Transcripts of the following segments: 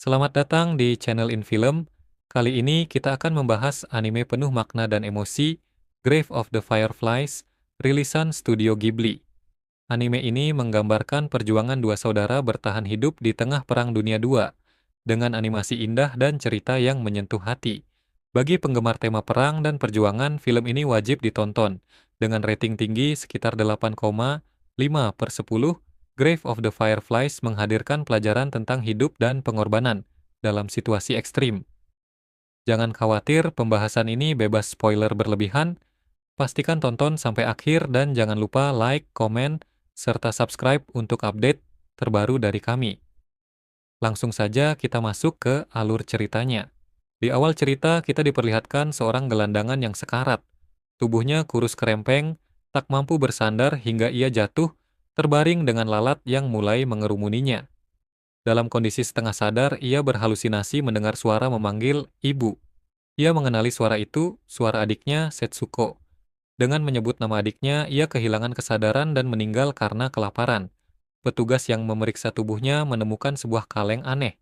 Selamat datang di channel Infilm. Kali ini kita akan membahas anime penuh makna dan emosi, Grave of the Fireflies, rilisan Studio Ghibli. Anime ini menggambarkan perjuangan dua saudara bertahan hidup di tengah Perang Dunia II, dengan animasi indah dan cerita yang menyentuh hati. Bagi penggemar tema perang dan perjuangan, film ini wajib ditonton. Dengan rating tinggi sekitar 8,5/10, Grave of the Fireflies menghadirkan pelajaran tentang hidup dan pengorbanan dalam situasi ekstrim. Jangan khawatir, pembahasan ini bebas spoiler berlebihan. Pastikan tonton sampai akhir dan jangan lupa like, komen, serta subscribe untuk update terbaru dari kami. Langsung saja kita masuk ke alur ceritanya. Di awal cerita kita diperlihatkan seorang gelandangan yang sekarat. Tubuhnya kurus kerempeng, tak mampu bersandar hingga ia jatuh, terbaring dengan lalat yang mulai mengerumuninya. Dalam kondisi setengah sadar, ia berhalusinasi mendengar suara memanggil ibu. Ia mengenali suara itu, suara adiknya Setsuko. Dengan menyebut nama adiknya, ia kehilangan kesadaran dan meninggal karena kelaparan. Petugas yang memeriksa tubuhnya menemukan sebuah kaleng aneh.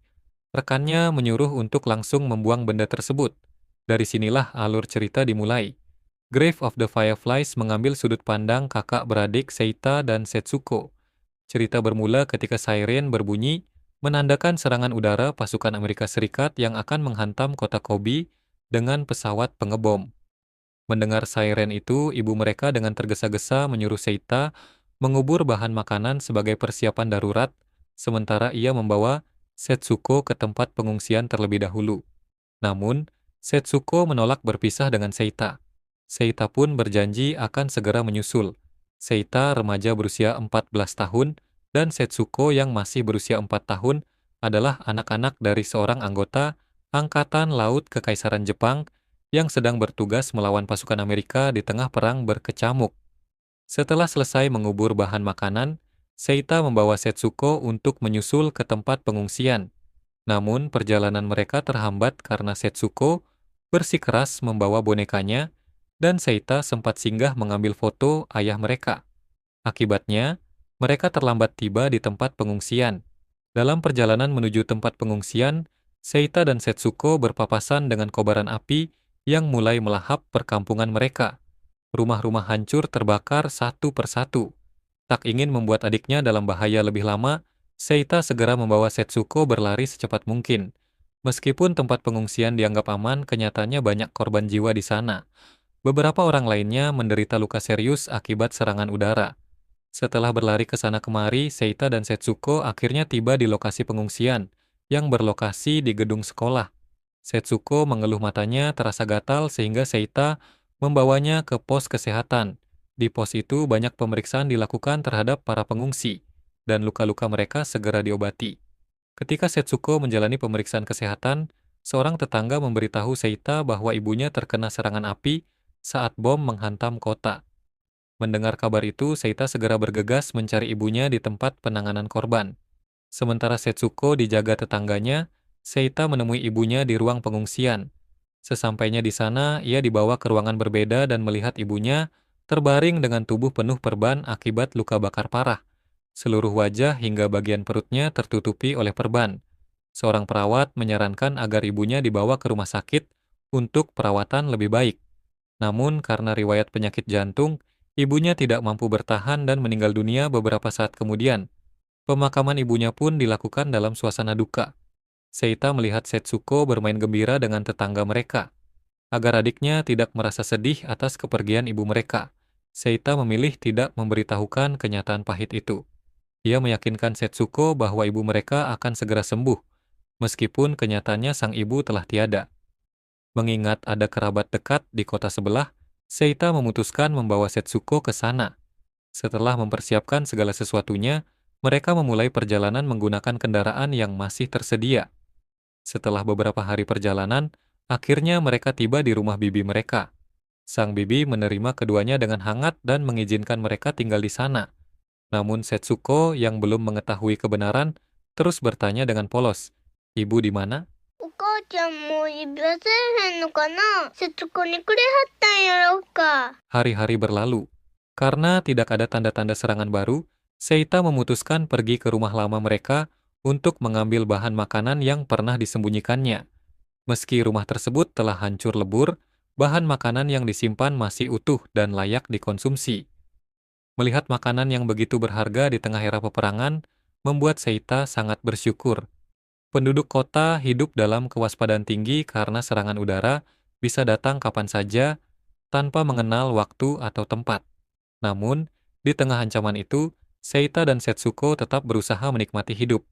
Rekannya menyuruh untuk langsung membuang benda tersebut. Dari sinilah alur cerita dimulai. Grave of the Fireflies mengambil sudut pandang kakak beradik Seita dan Setsuko. Cerita bermula ketika siren berbunyi, menandakan serangan udara pasukan Amerika Serikat yang akan menghantam kota Kobe dengan pesawat pengebom. Mendengar siren itu, ibu mereka dengan tergesa-gesa menyuruh Seita mengubur bahan makanan sebagai persiapan darurat, sementara ia membawa Setsuko ke tempat pengungsian terlebih dahulu. Namun, Setsuko menolak berpisah dengan Seita. Seita pun berjanji akan segera menyusul. Seita remaja berusia 14 tahun, dan Setsuko yang masih berusia 4 tahun adalah anak-anak dari seorang anggota Angkatan Laut Kekaisaran Jepang yang sedang bertugas melawan pasukan Amerika di tengah perang berkecamuk. Setelah selesai mengubur bahan makanan, Seita membawa Setsuko untuk menyusul ke tempat pengungsian. Namun perjalanan mereka terhambat karena Setsuko bersikeras membawa bonekanya dan Seita sempat singgah mengambil foto ayah mereka. Akibatnya, mereka terlambat tiba di tempat pengungsian. Dalam perjalanan menuju tempat pengungsian, Seita dan Setsuko berpapasan dengan kobaran api yang mulai melahap perkampungan mereka. Rumah-rumah hancur terbakar satu persatu. Tak ingin membuat adiknya dalam bahaya lebih lama, Seita segera membawa Setsuko berlari secepat mungkin. Meskipun tempat pengungsian dianggap aman, kenyataannya banyak korban jiwa di sana. Beberapa orang lainnya menderita luka serius akibat serangan udara. Setelah berlari ke sana kemari, Seita dan Setsuko akhirnya tiba di lokasi pengungsian, yang berlokasi di gedung sekolah. Setsuko mengeluh matanya terasa gatal sehingga Seita membawanya ke pos kesehatan. Di pos itu banyak pemeriksaan dilakukan terhadap para pengungsi, dan luka-luka mereka segera diobati. Ketika Setsuko menjalani pemeriksaan kesehatan, seorang tetangga memberitahu Seita bahwa ibunya terkena serangan api saat bom menghantam kota. Mendengar kabar itu, Seita segera bergegas mencari ibunya di tempat penanganan korban. Sementara Setsuko dijaga tetangganya, Seita menemui ibunya di ruang pengungsian. Sesampainya di sana, ia dibawa ke ruangan berbeda dan melihat ibunya terbaring dengan tubuh penuh perban akibat luka bakar parah. Seluruh wajah hingga bagian perutnya tertutupi oleh perban. Seorang perawat menyarankan agar ibunya dibawa ke rumah sakit untuk perawatan lebih baik. Namun karena riwayat penyakit jantung, ibunya tidak mampu bertahan dan meninggal dunia beberapa saat kemudian. Pemakaman ibunya pun dilakukan dalam suasana duka. Seita melihat Setsuko bermain gembira dengan tetangga mereka. Agar adiknya tidak merasa sedih atas kepergian ibu mereka, Seita memilih tidak memberitahukan kenyataan pahit itu. Ia meyakinkan Setsuko bahwa ibu mereka akan segera sembuh, meskipun kenyataannya sang ibu telah tiada. Mengingat ada kerabat dekat di kota sebelah, Seita memutuskan membawa Setsuko ke sana. Setelah mempersiapkan segala sesuatunya, mereka memulai perjalanan menggunakan kendaraan yang masih tersedia. Setelah beberapa hari perjalanan, akhirnya mereka tiba di rumah bibi mereka. Sang bibi menerima keduanya dengan hangat dan mengizinkan mereka tinggal di sana. Namun Setsuko yang belum mengetahui kebenaran terus bertanya dengan polos, "Ibu di mana?" お母ちゃんもう指輪せえへんのかな節子にくれはったんやろうか。Hari-hari berlalu. Karena tidak ada tanda-tanda serangan baru, Seita memutuskan pergi ke rumah lama mereka untuk mengambil bahan makanan yang pernah disembunyikannya. Meski rumah tersebut telah hancur lebur, bahan makanan yang disimpan masih utuh dan layak dikonsumsi. Melihat makanan yang begitu berharga di tengah era peperangan, membuat Seita sangat bersyukur. Penduduk kota hidup dalam kewaspadaan tinggi karena serangan udara bisa datang kapan saja tanpa mengenal waktu atau tempat. Namun, di tengah ancaman itu, Seita dan Setsuko tetap berusaha menikmati hidup.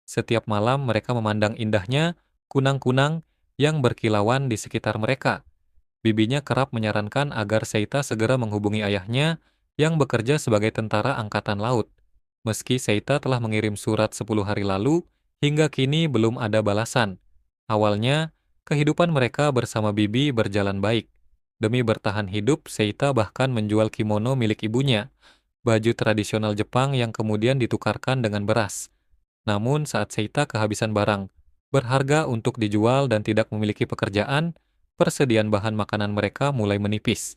Setiap malam mereka memandang indahnya kunang-kunang yang berkilauan di sekitar mereka. Bibinya kerap menyarankan agar Seita segera menghubungi ayahnya yang bekerja sebagai tentara angkatan laut. Meski Seita telah mengirim surat 10 hari lalu, hingga kini belum ada balasan. Awalnya, kehidupan mereka bersama Bibi berjalan baik. Demi bertahan hidup, Seita bahkan menjual kimono milik ibunya, baju tradisional Jepang yang kemudian ditukarkan dengan beras. Namun saat Seita kehabisan barang berharga untuk dijual dan tidak memiliki pekerjaan, persediaan bahan makanan mereka mulai menipis.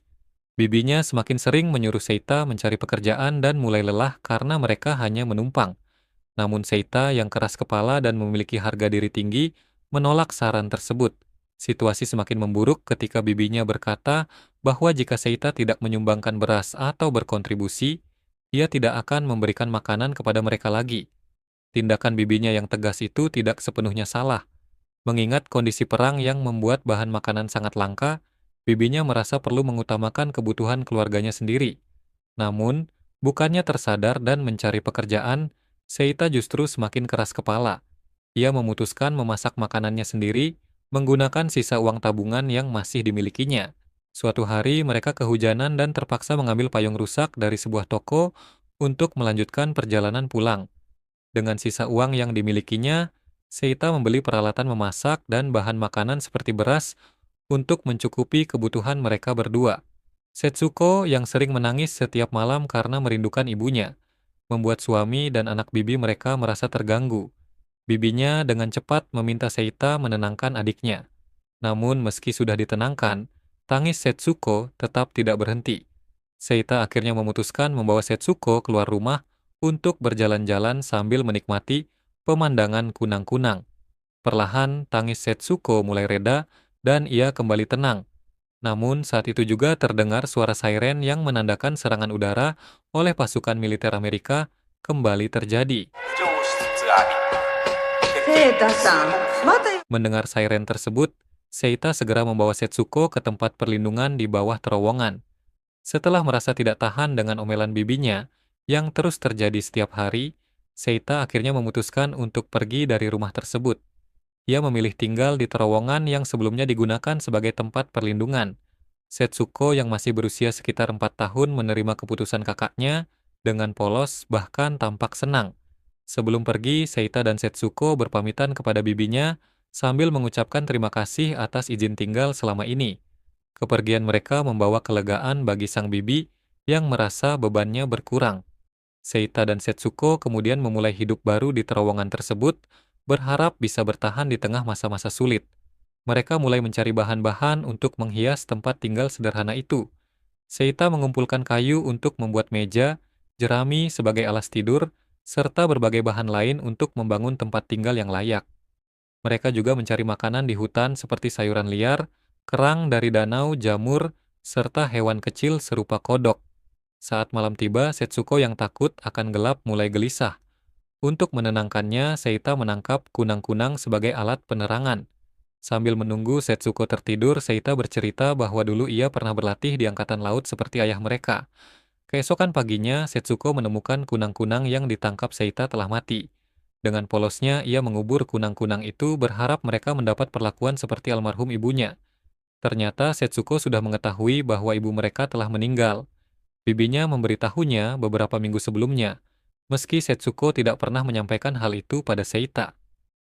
Bibinya semakin sering menyuruh Seita mencari pekerjaan dan mulai lelah karena mereka hanya menumpang. Namun Seita yang keras kepala dan memiliki harga diri tinggi menolak saran tersebut. Situasi semakin memburuk ketika bibinya berkata bahwa jika Seita tidak menyumbangkan beras atau berkontribusi, ia tidak akan memberikan makanan kepada mereka lagi. Tindakan bibinya yang tegas itu tidak sepenuhnya salah. Mengingat kondisi perang yang membuat bahan makanan sangat langka, bibinya merasa perlu mengutamakan kebutuhan keluarganya sendiri. Namun, bukannya tersadar dan mencari pekerjaan, Seita justru semakin keras kepala. Ia memutuskan memasak makanannya sendiri, menggunakan sisa uang tabungan yang masih dimilikinya. Suatu hari mereka kehujanan dan terpaksa mengambil payung rusak dari sebuah toko untuk melanjutkan perjalanan pulang. Dengan sisa uang yang dimilikinya, Seita membeli peralatan memasak dan bahan makanan seperti beras untuk mencukupi kebutuhan mereka berdua. Setsuko yang sering menangis setiap malam karena merindukan ibunya, membuat suami dan anak bibi mereka merasa terganggu. Bibinya dengan cepat meminta Seita menenangkan adiknya. Namun meski sudah ditenangkan, tangis Setsuko tetap tidak berhenti. Seita akhirnya memutuskan membawa Setsuko keluar rumah untuk berjalan-jalan sambil menikmati pemandangan kunang-kunang. Perlahan, tangis Setsuko mulai reda dan ia kembali tenang. Namun, saat itu juga terdengar suara siren yang menandakan serangan udara oleh pasukan militer Amerika kembali terjadi. Mendengar siren tersebut, Seita segera membawa Setsuko ke tempat perlindungan di bawah terowongan. Setelah merasa tidak tahan dengan omelan bibinya, yang terus terjadi setiap hari, Seita akhirnya memutuskan untuk pergi dari rumah tersebut. Ia memilih tinggal di terowongan yang sebelumnya digunakan sebagai tempat perlindungan. Setsuko yang masih berusia sekitar 4 tahun menerima keputusan kakaknya dengan polos bahkan tampak senang. Sebelum pergi, Seita dan Setsuko berpamitan kepada bibinya sambil mengucapkan terima kasih atas izin tinggal selama ini. Kepergian mereka membawa kelegaan bagi sang bibi yang merasa bebannya berkurang. Seita dan Setsuko kemudian memulai hidup baru di terowongan tersebut, berharap bisa bertahan di tengah masa-masa sulit. Mereka mulai mencari bahan-bahan untuk menghias tempat tinggal sederhana itu. Seita mengumpulkan kayu untuk membuat meja, jerami sebagai alas tidur, serta berbagai bahan lain untuk membangun tempat tinggal yang layak. Mereka juga mencari makanan di hutan seperti sayuran liar, kerang dari danau, jamur, serta hewan kecil serupa kodok. Saat malam tiba, Setsuko yang takut akan gelap mulai gelisah. Untuk menenangkannya, Seita menangkap kunang-kunang sebagai alat penerangan. Sambil menunggu Setsuko tertidur, Seita bercerita bahwa dulu ia pernah berlatih di angkatan laut seperti ayah mereka. Keesokan paginya, Setsuko menemukan kunang-kunang yang ditangkap Seita telah mati. Dengan polosnya, ia mengubur kunang-kunang itu berharap mereka mendapat perlakuan seperti almarhum ibunya. Ternyata Setsuko sudah mengetahui bahwa ibu mereka telah meninggal. Bibinya memberitahunya beberapa minggu sebelumnya, meski Setsuko tidak pernah menyampaikan hal itu pada Seita.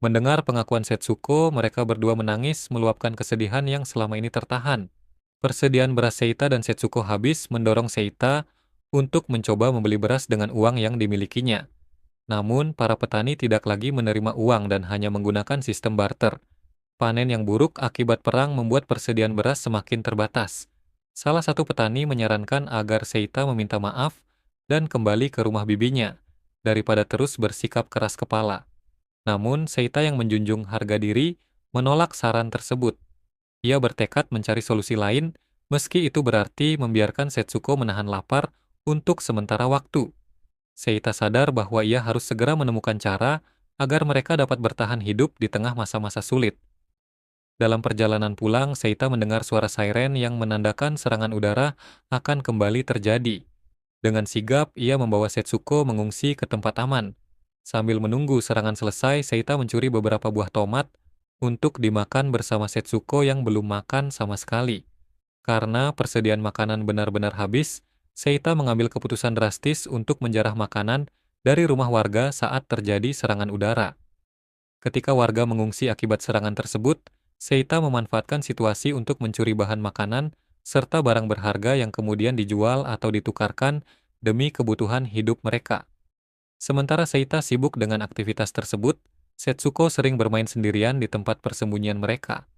Mendengar pengakuan Setsuko, mereka berdua menangis meluapkan kesedihan yang selama ini tertahan. Persediaan beras Seita dan Setsuko habis mendorong Seita untuk mencoba membeli beras dengan uang yang dimilikinya. Namun, para petani tidak lagi menerima uang dan hanya menggunakan sistem barter. Panen yang buruk akibat perang membuat persediaan beras semakin terbatas. Salah satu petani menyarankan agar Seita meminta maaf dan kembali ke rumah bibinya, daripada terus bersikap keras kepala. Namun, Seita yang menjunjung harga diri menolak saran tersebut. Ia bertekad mencari solusi lain, meski itu berarti membiarkan Setsuko menahan lapar untuk sementara waktu. Seita sadar bahwa ia harus segera menemukan cara agar mereka dapat bertahan hidup di tengah masa-masa sulit. Dalam perjalanan pulang, Seita mendengar suara siren yang menandakan serangan udara akan kembali terjadi. Dengan sigap, ia membawa Setsuko mengungsi ke tempat aman. Sambil menunggu serangan selesai, Seita mencuri beberapa buah tomat untuk dimakan bersama Setsuko yang belum makan sama sekali. Karena persediaan makanan benar-benar habis, Seita mengambil keputusan drastis untuk menjarah makanan dari rumah warga saat terjadi serangan udara. Ketika warga mengungsi akibat serangan tersebut, Seita memanfaatkan situasi untuk mencuri bahan makanan serta barang berharga yang kemudian dijual atau ditukarkan demi kebutuhan hidup mereka. Sementara Seita sibuk dengan aktivitas tersebut, Setsuko sering bermain sendirian di tempat persembunyian mereka.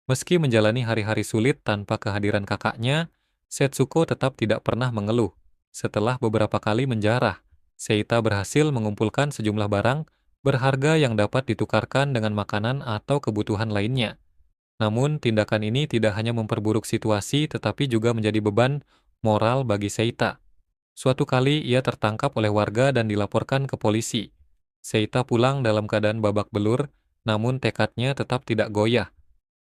Meski menjalani hari-hari sulit tanpa kehadiran kakaknya, Setsuko tetap tidak pernah mengeluh. Setelah beberapa kali menjarah, Seita berhasil mengumpulkan sejumlah barang berharga yang dapat ditukarkan dengan makanan atau kebutuhan lainnya. Namun, tindakan ini tidak hanya memperburuk situasi tetapi juga menjadi beban moral bagi Seita. Suatu kali ia tertangkap oleh warga dan dilaporkan ke polisi. Seita pulang dalam keadaan babak belur, namun tekadnya tetap tidak goyah.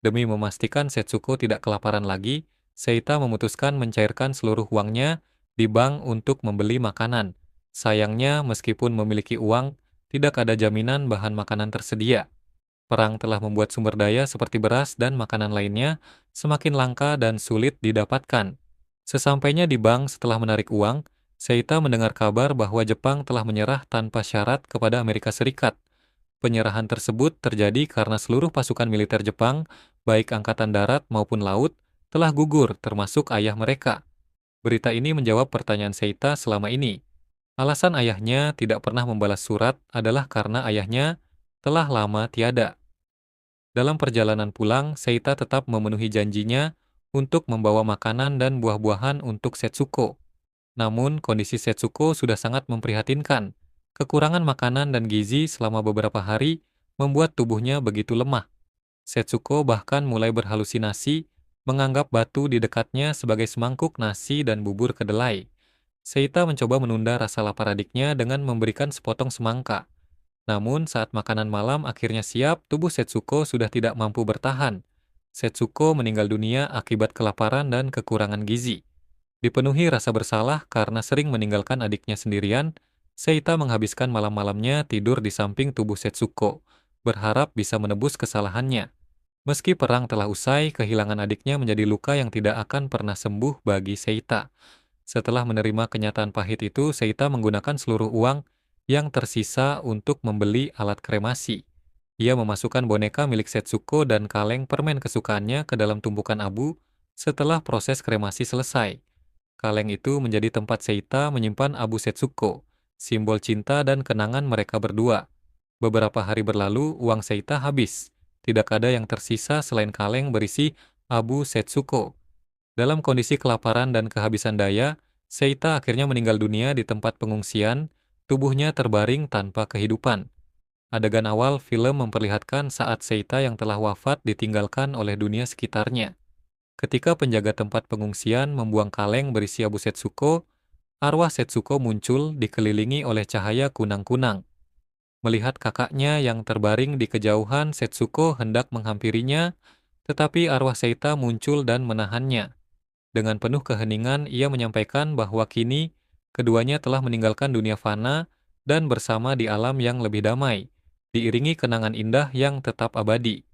Demi memastikan Setsuko tidak kelaparan lagi, Seita memutuskan mencairkan seluruh uangnya di bank untuk membeli makanan. Sayangnya, meskipun memiliki uang, tidak ada jaminan bahan makanan tersedia. Perang telah membuat sumber daya seperti beras dan makanan lainnya semakin langka dan sulit didapatkan. Sesampainya di bank setelah menarik uang, Seita mendengar kabar bahwa Jepang telah menyerah tanpa syarat kepada Amerika Serikat. Penyerahan tersebut terjadi karena seluruh pasukan militer Jepang, baik angkatan darat maupun laut, telah gugur termasuk ayah mereka. Berita ini menjawab pertanyaan Seita selama ini. Alasan ayahnya tidak pernah membalas surat adalah karena ayahnya telah lama tiada. Dalam perjalanan pulang, Seita tetap memenuhi janjinya untuk membawa makanan dan buah-buahan untuk Setsuko. Namun, kondisi Setsuko sudah sangat memprihatinkan. Kekurangan makanan dan gizi selama beberapa hari membuat tubuhnya begitu lemah. Setsuko bahkan mulai berhalusinasi, menganggap batu di dekatnya sebagai semangkuk nasi dan bubur kedelai. Seita mencoba menunda rasa lapar adiknya dengan memberikan sepotong semangka. Namun saat makanan malam akhirnya siap, tubuh Setsuko sudah tidak mampu bertahan. Setsuko meninggal dunia akibat kelaparan dan kekurangan gizi. Dipenuhi rasa bersalah karena sering meninggalkan adiknya sendirian, Seita menghabiskan malam-malamnya tidur di samping tubuh Setsuko, berharap bisa menebus kesalahannya. Meski perang telah usai, kehilangan adiknya menjadi luka yang tidak akan pernah sembuh bagi Seita. Setelah menerima kenyataan pahit itu, Seita menggunakan seluruh uang yang tersisa untuk membeli alat kremasi. Ia memasukkan boneka milik Setsuko dan kaleng permen kesukaannya ke dalam tumpukan abu setelah proses kremasi selesai. Kaleng itu menjadi tempat Seita menyimpan abu Setsuko, simbol cinta dan kenangan mereka berdua. Beberapa hari berlalu, uang Seita habis. Tidak ada yang tersisa selain kaleng berisi abu Setsuko. Dalam kondisi kelaparan dan kehabisan daya, Seita akhirnya meninggal dunia di tempat pengungsian, tubuhnya terbaring tanpa kehidupan. Adegan awal film memperlihatkan saat Seita yang telah wafat ditinggalkan oleh dunia sekitarnya. Ketika penjaga tempat pengungsian membuang kaleng berisi abu Setsuko, arwah Setsuko muncul dikelilingi oleh cahaya kunang-kunang. Melihat kakaknya yang terbaring di kejauhan, Setsuko hendak menghampirinya, tetapi arwah Seita muncul dan menahannya. Dengan penuh keheningan, ia menyampaikan bahwa kini keduanya telah meninggalkan dunia fana dan bersama di alam yang lebih damai, diiringi kenangan indah yang tetap abadi.